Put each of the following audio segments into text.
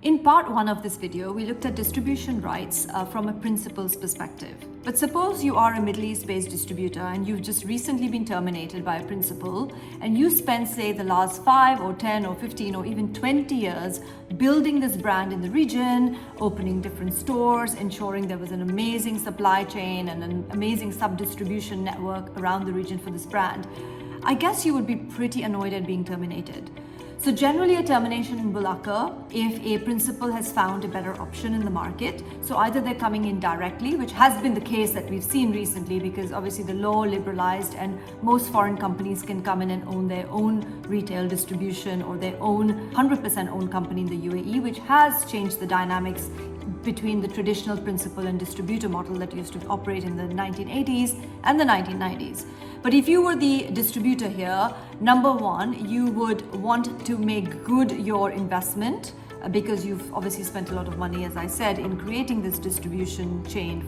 In part one of this video, we looked at distribution rights from a principal's perspective. But suppose you are a Middle East-based distributor and you've just recently been terminated by a principal, and you spent, say, the last 5 or 10 or 15 or even 20 years building this brand in the region, opening different stores, ensuring there was an amazing supply chain and an amazing sub-distribution network around the region for this brand. I guess you would be pretty annoyed at being terminated. So generally a termination will occur if a principal has found a better option in the market. So either they're coming in directly, which has been the case that we've seen recently because obviously the law liberalized and most foreign companies can come in and own their own retail distribution or their own 100% owned company in the UAE, which has changed the dynamics between the traditional principal and distributor model that used to operate in the 1980s and the 1990s. But if you were the distributor here, number one, you would want to make good your investment because you've obviously spent a lot of money, as I said, in creating this distribution chain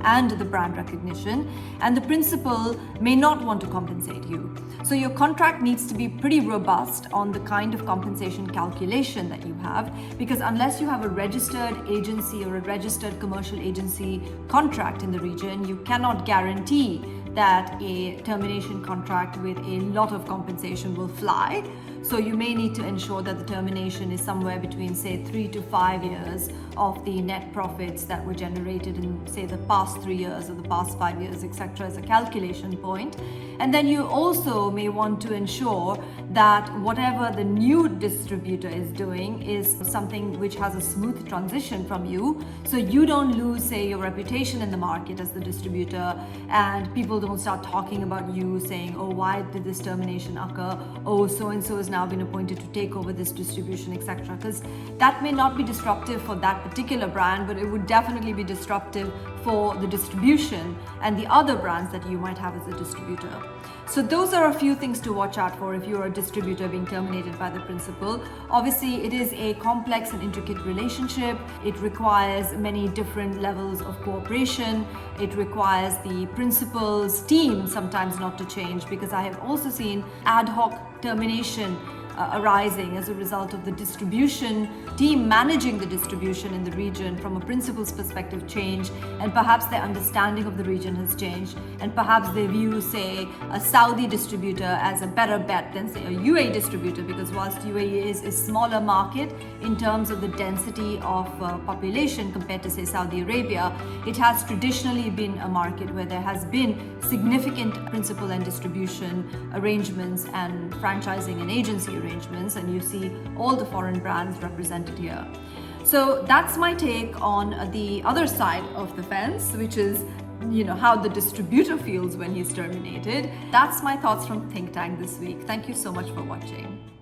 and the brand recognition, and the principal may not want to compensate you. So your contract needs to be pretty robust on the kind of compensation calculation that you have, because unless you have a registered agency or a registered commercial agency contract in the region, you cannot guarantee that a termination contract with a lot of compensation will fly. So you may need to ensure that the termination is somewhere between, say, 3 to 5 years of the net profits that were generated in, say, the past 3 years or the past 5 years, etc., as a calculation point. And then you also may want to ensure that whatever the new distributor is doing is something which has a smooth transition from you, so you don't lose, say, your reputation in the market as the distributor, and people don't start talking about you saying, oh, why did this termination occur? Oh, so-and-so has now been appointed to take over this distribution, etc. Because that may not be disruptive for that particular brand, but it would definitely be disruptive for the distribution and the other brands that you might have as a distributor. So those are a few things to watch out for if you're a distributor being terminated by the principal. Obviously, it is a complex and intricate relationship. It requires many different levels of cooperation. It requires the principal's team sometimes not to change, because I have also seen ad hoc termination arising as a result of the distribution team managing the distribution in the region from a principal's perspective change, and perhaps their understanding of the region has changed, and perhaps they view, say, a Saudi distributor as a better bet than, say, a UAE distributor, because whilst UAE is a smaller market in terms of the density of population compared to, say, Saudi Arabia, it has traditionally been a market where there has been significant principal and distribution arrangements and franchising and agency arrangements, and you see all the foreign brands represented here. So that's my take on the other side of the fence, which is, how the distributor feels when he's terminated. That's my thoughts from Think Tank this week. Thank you so much for watching.